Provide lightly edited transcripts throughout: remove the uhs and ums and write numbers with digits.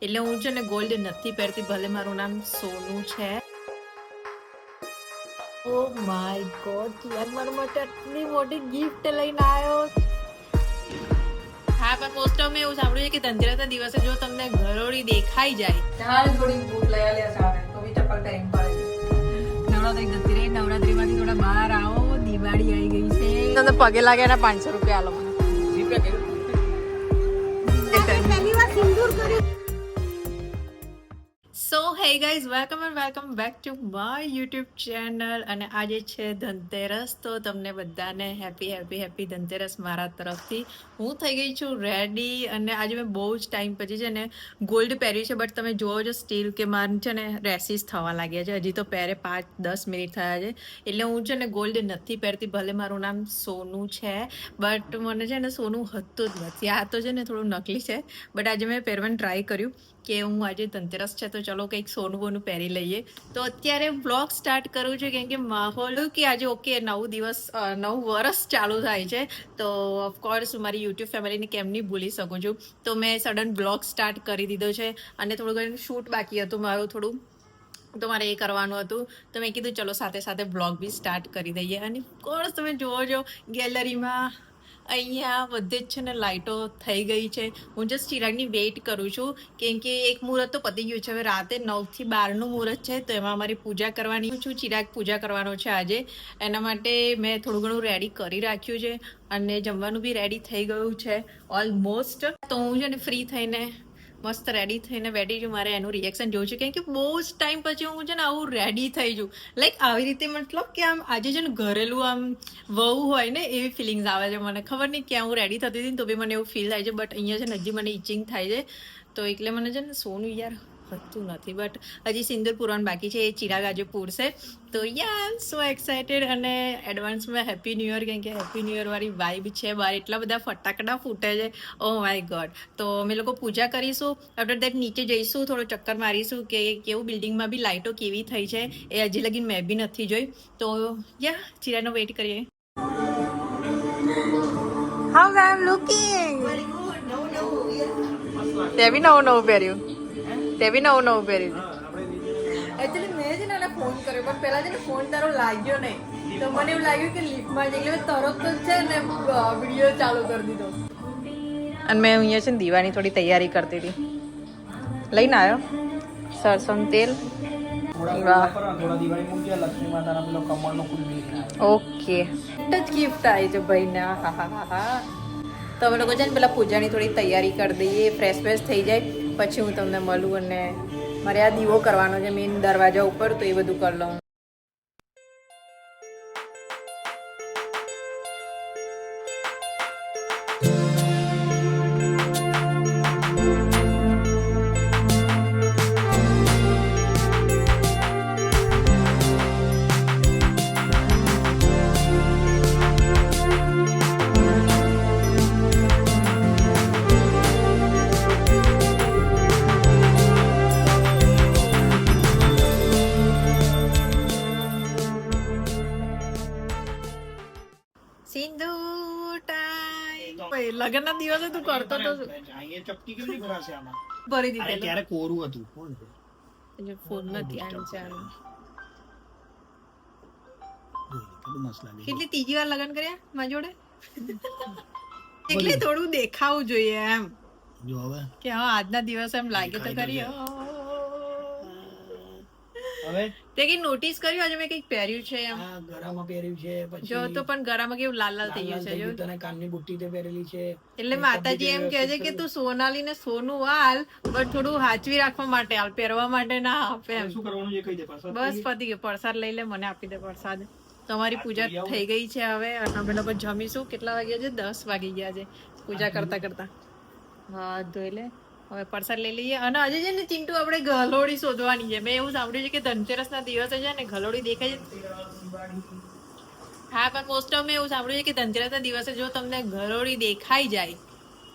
એટલે હું છે ને ગોલ્ડ નથી પહેરતી, ભલે મારું નામ સોનું છે. ઓ માય ગોડ યાર, મારા માટે આટલી મોટી ગિફ્ટ લઈને આવ્યો. હા, પણ મોસ્ટ ઓફ મેં એવું સાંભળ્યું છે કે ધનતેરસના દિવસે જો તમને ઘરોડી દેખાઈ જાય ચાલ થોડી બૂટ લઈ આલ્યા સામે તો બી ચપ્પલ પહેરીને પડે. નવરાત્રી જતી રહી, નવરાત્રીમાંથી થોડા બહાર આવો, દિવાળી આવી ગઈ છે. તમને પગે લાગે એના 500 રૂપિયા આલો મને. પહેલી વાર સિંદૂર કર્યું. So hey guys, welcome back to my YouTube channel. અને આજે છે ધનતેરસ, તો તમને બધાને હેપી ધનતેરસ મારા તરફથી. હું થઈ ગઈ છું રેડી, અને આજે મેં બહુ જ ટાઈમ પછી છે ને ગોલ્ડ પહેર્યું છે, બટ તમે જોવો છો સ્ટીલ કે મારે છે ને રેસીસ થવા લાગ્યા છે. હજી તો પહેરે 5-10 મિનિટ થયા છે. એટલે હું છે ને ગોલ્ડ નથી પહેરતી, ભલે મારું નામ સોનું છે, બટ મને છે ને સોનું હતું જ નથી. આ તો છે ને થોડું નકલી છે, બટ આજે મેં પહેરવાનું ટ્રાય કર્યું કે હું આજે ધનતેરસ છે તો ચલો કંઈક સોનું બોનું પહેરી લઈએ. તો અત્યારે વ્લોગ સ્ટાર્ટ કરું છું કેમ કે માહોલ કે આજે ઓકે 9 વર્ષ ચાલુ થાય છે, તો ઓફકોર્સ મારી યુટ્યુબ ફેમિલીને કેમ નહીં ભૂલી શકું છું. તો મેં સડન બ્લોગ સ્ટાર્ટ કરી દીધો છે, અને થોડું ઘણું શૂટ બાકી હતું મારું થોડું, તો મારે એ કરવાનું હતું. તો મેં કીધું ચલો સાથે બ્લોગ બી સ્ટાર્ટ કરી દઈએ. અને ઓફકોર્સ તમે જોવો છો ગેલેરીમાં અહીંયા બધે જ છે ને લાઇટો થઈ ગઈ છે. હું જસ્ટ ચિરાગની વેઇટ કરું છું કેમ કે એક મુહૂર્ત તો પતી ગયું છે. હવે રાતે 9 થી 12નું મુહૂર્ત છે, તો એમાં અમારી પૂજા કરવાની છું. ચિરાગ પૂજા કરવાનો છે આજે, એના માટે મેં થોડું ઘણું રેડી કરી રાખ્યું છે, અને જમવાનું બી રેડી થઈ ગયું છે ઓલમોસ્ટ. તો હું છે ને ફ્રી થઈને મસ્ત રેડી થઈને બેઠી છું. મારે એનું રિએક્શન જોવું છે કેમ કે બહુ જ ટાઈમ પછી હું છે ને આવું રેડી થઈ છું. લાઈક આવી રીતે, મતલબ કે આમ આજે છે ને ઘરેલું આમ વહુ હોય ને એવી ફિલિંગ્સ આવે છે. મને ખબર નહીં ક્યાં હું રેડી થતી હતી તો બી મને એવું ફીલ થાય છે, બટ અહીંયા છે ને હજી મને ઇચિંગ થાય છે. તો એટલે મને છે ને સોનું યાર હતું નથી, બટ હજી સિંદૂર પૂરવાનું બાકી છે, એ ચિરાગ આજે પૂરશે. તો યા સો એક્સાઇટેડ, અને એડવાન્સમાં હેપી ન્યૂ યર, કેમ કે હેપી ન્યૂ યર વાળી વાઇબ છે બહાર. એટલા બધા ફટાકડા ફૂટે છે, ઓ માય ગોડ. તો અમે લોકો પૂજા કરીશું, આફ્ટર દેટ નીચે જઈશું, થોડો ચક્કર મારીશું કે કેવું બિલ્ડિંગમાં બી લાઇટો કેવી થઈ છે એ હજી લગી મેં બી નથી જોઈ. તો યા ચિરાગનો વેઇટ કરીએ. How I'm looking? તે બી નવું પહેર્યું. એકચ્યુઅલી મેં છે ને એને ફોન કર્યો, પણ પહેલા છે ને ફોન તારો લાગ્યો નહીં, તો મને એવું લાગ્યું કે લિફ્ટમાં જ, એટલે તરત જ છે ને વિડીયો ચાલુ કરી દીધો. અને મેં અહીંયા છે ને દીવાની થોડી તૈયારી કરતી હતી. લઈને આવ્યો સરસોનું તેલ. ઓકે, જ ગિફ્ટ આવી છે ભાઈને. હા. તો અમે લોકો છે ને પેલા પૂજાની થોડી તૈયારી કરી દઈએ, ફ્રેશ થઈ જાય, પછી હું તમને મળું. અને મારે આ દીવો કરવાનો છે મેઇન દરવાજા ઉપર, તો એ બધું કરી લઉં. લગ્ન ના દિવસે તું કરતો તો ચપટી કેવી ભરાશે આમાં ભરી દીધેલું. ત્યારે કોરું હતું. ફોન નથી આની ચાલુ. કેટલું મસ્ત લાગે. કેટલી ત્રીજી વાર લગ્ન કર્યા મારી જોડે, એટલે થોડું દેખાવું જોઈએ એમ જો હવે કે હા આજના દિવસે એમ લાગે તો કરી. હવે તે કઈ નોટિસ કર્યું આજે મેં કઈક પહેર્યું છે એમ? આ ગળામાં પહેર્યું છે, પછી જો તો પણ ગળામાં કેવું લાલ થઈ ગયું છે. જો તને કાનની બુટ્ટી તે પહેરેલી છે. એટલે માતાજી એમ કહે છે કે તું સોનાલી ને સોનું હાલ, બટ થોડું હાચવી રાખવા માટે હાલ, પહેરવા માટે ના આપે એમ. શું કરવાનું છે કહી દે પાછા. બસ પતી ગયું. પ્રસાદ લઈ લે, મને આપી દે પ્રસાદ. તમારી પૂજા થઈ ગઈ છે હવે, અને અમે લોકો જમીશું. કેટલા વાગ્યા છે? 10 વાગી ગયા છે પૂજા કરતા. હા, ધોઈ લે. હવે પ્રસાદ લઈ લઈએ. અને આજે છે ને ચિંટુ આપણે ગલોડી શોધવાની છે. મેં એવું સાંભળ્યું છે કે ધનતેરસના દિવસે છે ને ગલોડી દેખાય છે. હા, પણ મોસ્ટ ઓફ મેં એવું સાંભળ્યું છે કે ધનતેરસના દિવસે જો તમને ગલોડી દેખાઈ જાય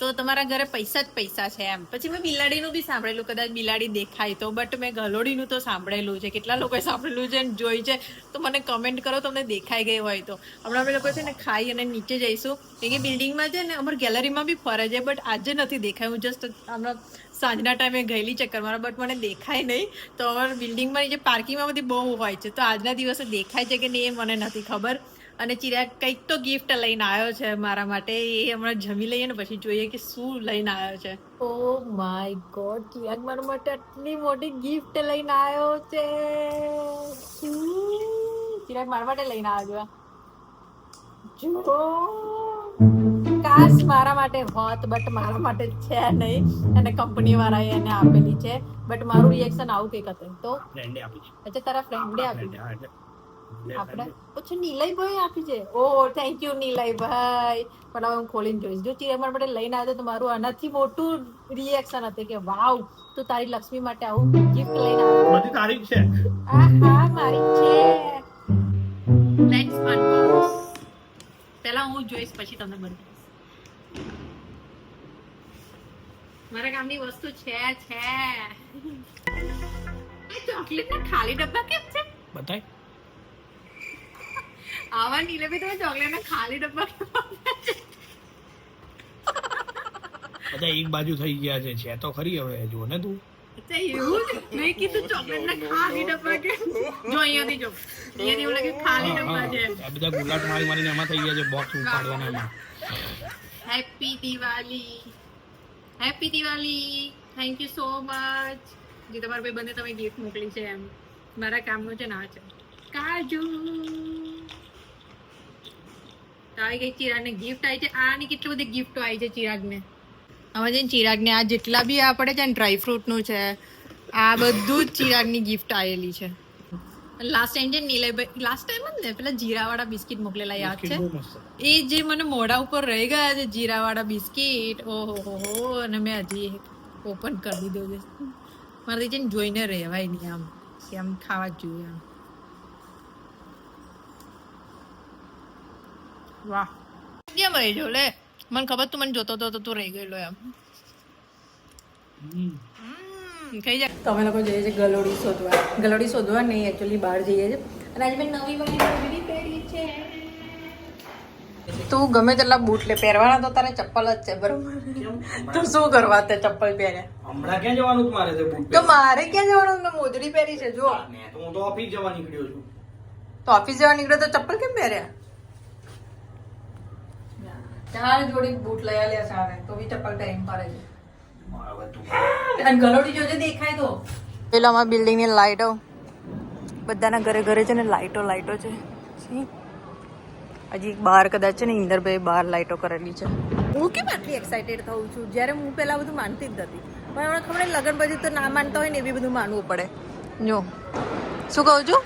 તો તમારા ઘરે પૈસા જ પૈસા છે એમ. પછી મેં બિલાડીનું બી સાંભળેલું, કદાચ બિલાડી દેખાય તો, બટ મેં ગલોડીનું તો સાંભળેલું છે. કેટલા લોકોએ સાંભળેલું છે અને જોઈ છે તો મને કમેન્ટ કરો તમને દેખાઈ ગઈ હોય તો. હમણાં અમે લોકો છે ને ખાઈ અને નીચે જઈશું. એ બિલ્ડિંગમાં છે ને અમારી ગેલેરીમાં બી ફરે છે, બટ આજે નથી દેખાય. હું જસ્ટ હમણાં સાંજના ટાઈમે ગયેલી ચક્કર મારવા, બટ મને દેખાય નહીં. તો અમારા બિલ્ડિંગમાં જે પાર્કિંગમાં બધી બહુ હોય છે, તો આજના દિવસે દેખાય છે કે નહીં એ મને નથી ખબર. અને ચિરાગ કંઈક તો ગિફ્ટ લઈને આવ્યો છે મારા માટે. એ હમણાં જમી લઈએ ને પછી જોઈએ કે શું લઈને આવ્યો છે. ઓ માય ગોડ, ચિરાગ મારા માટે આટલી મોટી ગિફ્ટ લઈને આવ્યો છે. ચિરાગ મારા માટે લઈને આવ્યો જો. કાશ મારા માટે હોત, બટ મારા માટે છે નહીં. અને કંપની વાળાએ એને આપેલી છે, બટ મારું રિએક્શન આવું કંઈક હતું. તો ફ્રેન્ડે આપી છે. અચ્છા, તારા ફ્રેન્ડે આપી છે. હા, એટલે આપણે પછી નીલયભાઈ આપી છે. ઓ થેન્ક યુ નીલયભાઈ. પણ હવે હું ખોલીને જોઈશ. જો ચિરાગ મારા માટે લઈને આવ્યો તો મારું આનાથી મોટું રિએક્શન હતું કે વાવ, તું તારી લક્ષ્મી માટે આવું ગિફ્ટ લઈને આવ્યો. બધી તારીખ છે. આહા, મારી છે. Let's Unbox. પહેલા હું જોઈશ પછી તમને બતાવીશ. મારા કામની વસ્તુ છે. ચોકલેટના ખાલી ડબ્બા કેમ છે? બતાય. આવા નીલે ભી તમે ચોકલેટના ખાલી ડબ્બા કેમ આપ્યા છે? બધા એક બાજુ થઈ ગયા છે. છે તો ખરી, હવે જો ને તું. અચ્છા એવું જ? મેં કીધું ચોકલેટના ખાલી ડબ્બા કેમ? જો અહીંયાથી જો, અહીંયાથી એવું લાગે ખાલી ડબ્બા છે. આ બધા ગુલાટ મારીને એમાં થઈ ગયા છે. બોક્સ ઉપાડવાના એમાં. Happy Diwali. Happy Diwali. Thank you so much. જે તમારા ભાઈ બંને તમે ગિફ્ટ મોકલી છે એમ. મારા કામનું છે ને આ છે કાજુ. આવી ગઈ ચિરાગને ગિફ્ટ આવી છે. આની કેટલી બધી ગિફ્ટો આવી છે ચિરાગને. હવે છે ને ચિરાગને આ જેટલા બી આ પડે છે ને ડ્રાયફ્રૂટનું છે, આ બધું જ ચિરાગની ગિફ્ટ આવેલી છે. લાસ્ટ ટાઈમ છે નીલયભાઈ, લાસ્ટ ટાઈમ જ ને પેલા જીરાવાળા બિસ્કિટ મોકલેલા યાદ છે? બહુ મસ્ત. એ જે મને મોઢા ઉપર રહી ગયા છે જીરાવાળા બિસ્કિટ. ઓહો હો. અને મેં હજી ઓપન કરી દીધો છે. મારાથી છે ને જોઈને રહેવાય નહીં આમ કે આમ ખાવા જ જોઈએ આમ. વાહ, કેમ રહી ગયો લે? મને ખબર તું મને જોતો હતો તો તું રહી ગયેલો એમ. ખાઈ જાય. તો અમે લોકો જઈએ છીએ ગલોડી શોધવા. ગલોડી શોધવા નહીં, એકચ્યુઅલી બહાર જઈએ છીએ. અને આજે મેં નવી મોજડી પહેરી છે. તું ગમે તેટલા બૂટ લે, પહેરવાના તો તારે ચપ્પલ જ છે બરોબર. તું શું કરવા તે ચપ્પલ પહેર્યા? હમણાં ક્યાં જવાનું મારે છે બૂટ? તો મારે ક્યાં જવાનું? મેં મોજડી પહેરી છે જો. તો હું તો ઓફિસ જવા નીકળ્યો છું. તો ઓફિસ જવા નીકળ્યો તો ચપ્પલ કેમ પહેર્યા? ચાર જોડી બૂટ લઈ આલ્યા સામે, તો બી ચપ્પલ પહેરીને ફરે છે. અને ગલોડી જોજે દેખાય તો. પેલા અમારા બિલ્ડિંગ ની લાઈટો, બધાના ઘરે ઘરે છે ને લાઈટો છે. હજી બહાર કદાચ છે ને ઇન્દરભાઈ બહાર લાઈટો કરેલી છે. હું કેમ આટલી એક્સાઇટેડ થઉં છું? જ્યારે હું પેલા બધું માનતી જ નથી, પણ હમણાં ખબર લગન પછી તો ના માનતા હોય ને એ બી બધું માનવું પડે. જો શું કહું છું?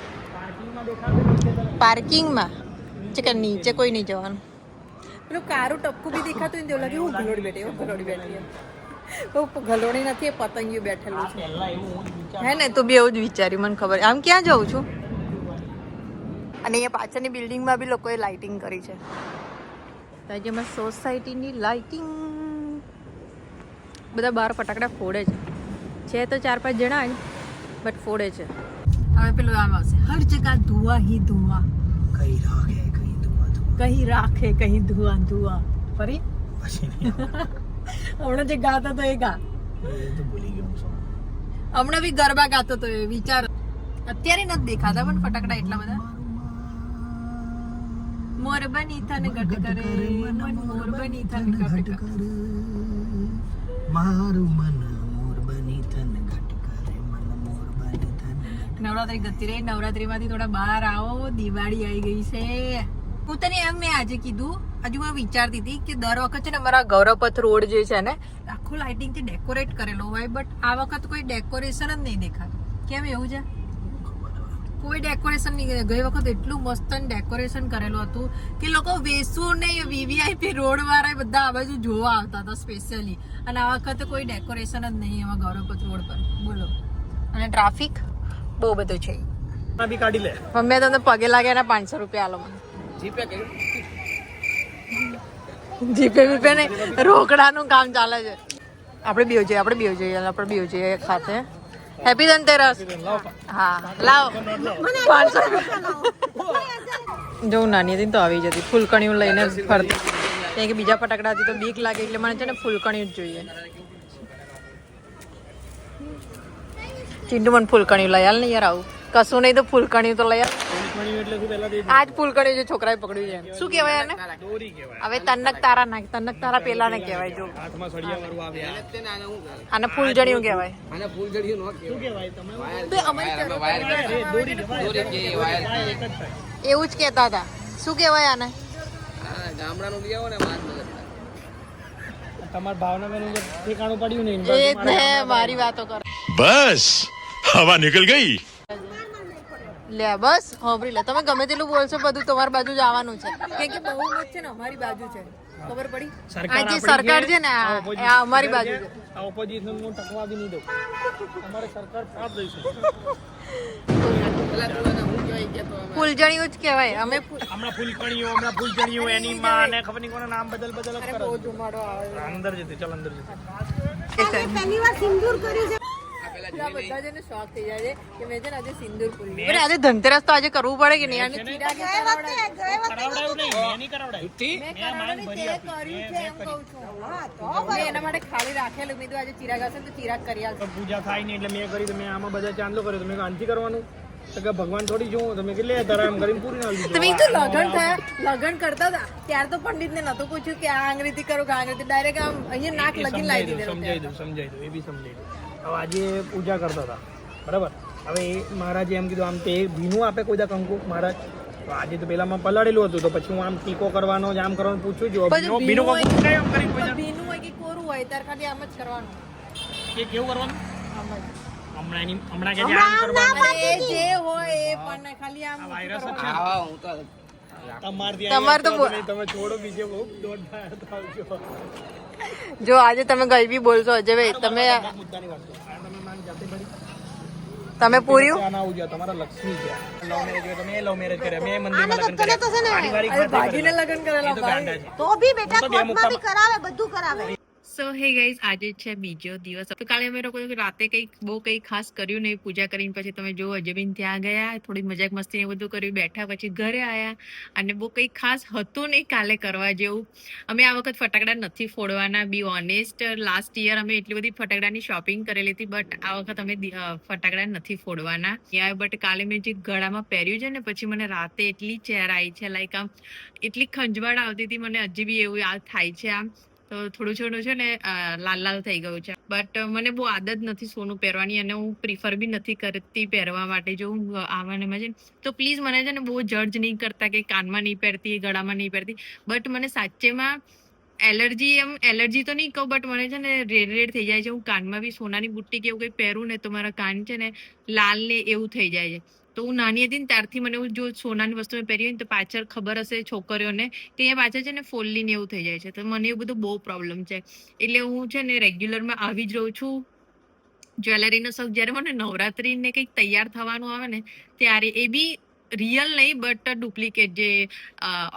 પાર્કિંગમાં છે કે નીચે કોઈ નહીં જવાનું. પેલું કારું ટપકું બી દેખાતું હોય ને એવું લાગે હું ગલોડી બેઠી, હું ગલોડી બેઠી. ગલોડી નથી, એ પતંગિયું બેઠેલું છે. હે ને, તો બી એવું જ વિચાર્યું, મને ખબર. આમ ક્યાં જઉં છું? અને અહીંયા પાછળની બિલ્ડિંગમાં બી લોકોએ લાઇટિંગ કરી છે. તો આજે અમારી સોસાયટીની લાઇટિંગ. બધા બહાર ફટાકડા ફોડે છે તો 4-5 જણા જ, બટ ફોડે છે. હવે પેલું આમ આવશે, હર જગહ ધુઆ હી ધુઆ. કઈ રાખે કઈ ધુઆ. કहीं રાખે કहीं ધુઆં ધુઆં. ફરી હમણાં જે ગાતો તો એ ગા. એ તો ભૂલી ગયો છું. હમણાં બી ગરબા ગાતો તો એ વિચાર. અત્યારે નથી દેખાતા પણ ફટાકડા એટલા બધા. મોર બની થન ગટ કરે, મોર બની થન ગટ કરે. મારું મન મોર બની થન ઘટ કરે, મન મોર બની થન. નવરાત્રી ગતી રહી. નવરાત્રીમાંથી થોડા બહાર આવો, દિવાળી આવી ગઈ છે. હું તને એમ મેં આજે કીધું, હજુ હું વિચારતી હતી કે દર વખત છે ને અમારા ગૌરવપથ રોડ જે છે ને આખું લાઇટિંગથી ડેકોરેટ કરેલો હોય, બટ આ વખત કોઈ ડેકોરેશન જ નહીં દેખાતું. કેમ એવું છે? કોઈ ડેકોરેશન નહીં. ગઈ વખત એટલું મસ્ત ડેકોરેશન કરેલું હતું કે લોકો વેસુ ને વીવીઆઈપી રોડ વાળા બધા આ બાજુ જોવા આવતા હતા સ્પેશિયલી. અને આ વખતે કોઈ ડેકોરેશન જ નહીં એમાં ગૌરવપથ રોડ પર. બોલો. અને ટ્રાફિક બહુ બધું છે. કાઢી લે. મમ્મી તમને પગે લાગે એના 500 રૂપિયા આલો મને. જીપે કર્યું. જીપે બીપે ને રોકડાનું કામ ચાલે છે. આપણે બીઓ જઈએ એક સાથે. હેપી ધનતેરસ. હા લાવો 500. જો હું નાની હતી ને તો આવી જતી ફૂલકણીઓ લઈને ફરતી. કારણ કે બીજા ફટાકડા હતી તો બીક લાગે એટલે મને છે ને ફૂલકણીઓ જ જોઈએ. ચિંટુ મને ફૂલકણીઓ લઈ આલ ને યાર, આવું કશું નહીં તો ફૂલકણીઓ તો લઈ આલ. આજ ફૂલકણીઓ જે છોકરાએ પકડ્યું છે શું કહેવાય આને? હવે તન્નક તારા નાખ. તન્નક તારા પેલા ને કહેવાય. જો આને ફૂલજણિયું કહેવાય. એવું જ કહેતા હતા. શું કહેવાય આને? તમારા ભાવનગર ઠેકાણું પડ્યું નહીં. એ જ ને મારી વાતો કર. बस हवा निकल गई. લે બસ હોબરી લે. તમે ગમે તેટલું બોલશો બધું તમારી બાજુ જ આવવાનું છે. કેમ કે બહુ મત છે ને અમારી બાજુ છે. ખબર પડી? આ જે સરકાર છે ને આ અમારી બાજુ છે. આ ઓપોઝિશન હું ટકવા બી નહીં દઉં. અમારે સરકાર સાથ દઈશું. ફૂલજણિયું જ કહેવાય. અમે હમણાં ફૂલકણીઓ એની માં ને ખબર નહીં કોના નામ બદલ જ કરે. બહુ ધુમાડો આવે. અંદર જતી ચાલ અંદર જતી. પહેલી વાર સિંદૂર કર્યું છે. બધા જને શોખ થઈ જાય છે કે મેં છે ને આજે સિંદૂર પૂરી. પણ આજે ધનતેરસ તો આજે કરવું પડે કે નહીં? આને ચિરાગે કરાવડાયું નહીં મેં નહીં કરાવડાયું. મેં એના માટે ખાલી રાખેલું. મેં કીધું આજે ચિરાગ હશે તો ચિરાગ કરી આવશે. પૂજા થાય નહીં એટલે મેં કરી. તો મેં આમાં બધા ચાંદલો કર્યો. તમે આનથી કરવાનું તો કે ભગવાન થોડી જોઉં તમે કે લે તારા એમ કરીને પૂરી ના લીધું. તમે તો લગન કરતા હતા ત્યાર તો પંડિત ને નતું પૂછ્યું કે આ અંગ્રેજી કરો કે આ અંગ્રેજી. ડાયરેક્ટ આમ અહીંયા નાક લગીને લાવી દીધેલું. સમજાઈ દઉં એ બી સમજાઈ દઉં. હવે આજે પૂજા કરતા હતા બરાબર. હવે એ મહારાજે એમ કીધું આમ તે ભીનું આપે કોઈ દા કંકુ મહારાજ. તો આજે તો પેલામાં પલાળેલું હતું તો પછી હું આમ ટીકો કરવાનો જ આમ કરવાનું પૂછ્યું છું. ભીનું કંકુ કઈ આમ કરી પૂજા. ભીનું હોય કે કોરું હોય ત્યારે ખાલી આમ જ કરવાનું. કે કેવું કરવાનું? આમ જ. હમણાં કે આમ કરવાનું. એ જે હોય એ પણ ખાલી આમ વાયરસ જ છે. તમારે તો તમે છોડો બીજે બહુ દોડ આવજો. જો આજે તમે કઈ બી બોલશો અજયભાઈ તમે મુદ્દાની વાત કરો. તમે માંગ જાતે ભરી તમે પૂર્યું આના આવું ગયા તમારા લક્ષ્મી ગયા. લવ મેરેજ હોય તમે લવ મેરેજ કર્યા. મેં મંદિરમાં લગ્ન કર્યા. પારિવારિક ભાગીને લગ્ન કરેલા ભાઈ. તો બી બેટા કોર્ટમાં બી કરાવે, બધું કરાવે. સો હે ગાઈઝ આજે છે બીજો દિવસ. તો કાલે અમે લોકો રાતે બહુ કંઈ ખાસ કર્યું નહીં. પૂજા કરીને પછી તમે જો અજયબીન ત્યાં ગયા, થોડી મજાક મસ્તી ને બધું કર્યું, બેઠા પછી ઘરે આવ્યા અને બહુ કંઈ ખાસ હતું નહીં કાલે કરવા જેવું. અમે આ વખત ફટાકડા નથી ફોડવાના. બી ઓનેસ્ટ લાસ્ટ યર અમે એટલી બધી ફટાકડાની શોપિંગ કરેલી હતી બટ આ વખત અમે ફટાકડા નથી ફોડવાના. બટ કાલે મેં જે ગળામાં પહેર્યું છે ને પછી મને રાતે એટલી ચેર આવી છે, લાઈક આમ એટલી ખંજવાળ આવતી હતી મને હજી બી એવું યાદ થાય છે. આમ તો થોડું થોડું છે ને લાલ લાલ થઈ ગયું છે. બટ મને બહુ આદત નથી સોનું પહેરવાની અને હું પ્રિફર બી નથી કરતી પહેરવા માટે. જો હું આવવાનામાં છે ને તો પ્લીઝ મને છે ને બહુ જજ નહીં કરતા કે કાનમાં નહીં પહેરતી, ગળામાં નહીં પહેરતી. બટ મને સાચેમાં એલર્જી તો નહીં કહું બટ મને છે ને રેડ થઈ જાય છે. હું કાનમાં બી સોનાની બુટ્ટી કે એવું કંઈ પહેરું ને તો મારા કાન છે ને લાલ ને એવું થઈ જાય છે. તો હું નાની હતી ને ત્યારથી મને જો સોનાની વસ્તુ મેં પહેરી હોય ને તો પાછળ ખબર હશે છોકરીઓને કે અહીંયા પાછળ છે ને ફોલ્લીને એવું થઈ જાય છે. તો મને એવું બધું બહુ પ્રોબ્લેમ છે એટલે હું છે ને રેગ્યુલરમાં આવી જ રહું છું. જ્વેલરીનો શોખ જ્યારે મને નવરાત્રીને કંઈક તૈયાર થવાનું આવે ને ત્યારે એ બી રિયલ નહીં બટ ડુપ્લિકેટ જે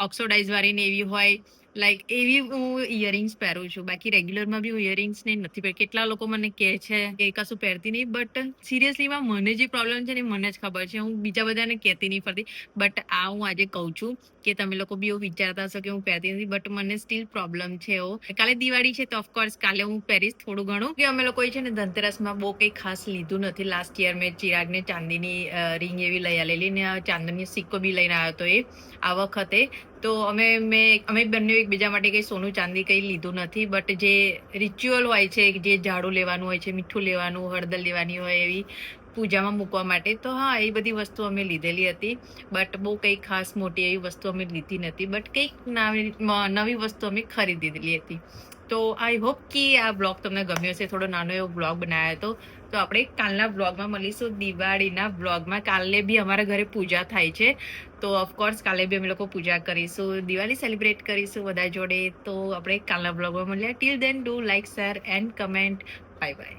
ઓક્સોડાઇઝ વાળી ને એવી હોય લાઈક એવી હું ઇયરિંગ્સ પહેરું છું. બાકી રેગ્યુલરમાં બી હું ઇયરિંગ્સ ને નથી પહેરતી. કેટલા લોકો મને કહે છે કે કશું પહેરતી નહીં બટ સિરિયસલીમાં મને જે પ્રોબ્લેમ છે ને મને જ ખબર છે. હું બીજા બધાને કહેતી નહીં ફરતી બટ આ હું આજે કહું છું કે તમે લોકો બી એવું વિચારતા હશો કે હું પહેરતી નથી બટ મને સ્ટીલ પ્રોબ્લેમ છે એવો. કાલે દિવાળી છે તો ઓફકોર્સ કાલે હું પહેરીશ થોડું ઘણું. કે અમે લોકોએ છે ને ધનતેરસમાં બહુ કંઈ ખાસ લીધું નથી. લાસ્ટ યર મેં ચિરાગને ચાંદીની રિંગ એવી લઈ આવેલી ને ચાંદીની સિક્કો બી લઈને આવ્યો હતો એ આ વખતે. તો અમે બંને એકબીજા માટે કંઈ સોનું ચાંદી કંઈ લીધું નથી બટ જે રિચ્યુઅલ હોય છે, જે ઝાડું લેવાનું હોય છે, મીઠું લેવાનું, હળદર લેવાની હોય એવી પૂજામાં મૂકવા માટે તો હા એ બધી વસ્તુ અમે લીધેલી હતી બટ બહુ કંઈ ખાસ મોટી એવી વસ્તુ અમે લીધી નથી બટ કંઈક નવી વસ્તુ અમે ખરીદેલી હતી. તો આઈ હોપ કે આ બ્લોગ તમને ગમ્યો હશે. થોડો નાનો એવો બ્લોગ બનાવ્યો હતો. તો આપણે કાલના બ્લોગમાં મળીશું દિવાળીના બ્લોગમાં. કાલે બી અમારા ઘરે પૂજા થાય છે તો ઓફકોર્સ કાલે બી અમે લોકો પૂજા કરીશું, દિવાળી સેલિબ્રેટ કરીશું બધા જોડે. તો આપણે કાલના બ્લોગમાં મળીએ. Till then do like, share and comment. Bye by.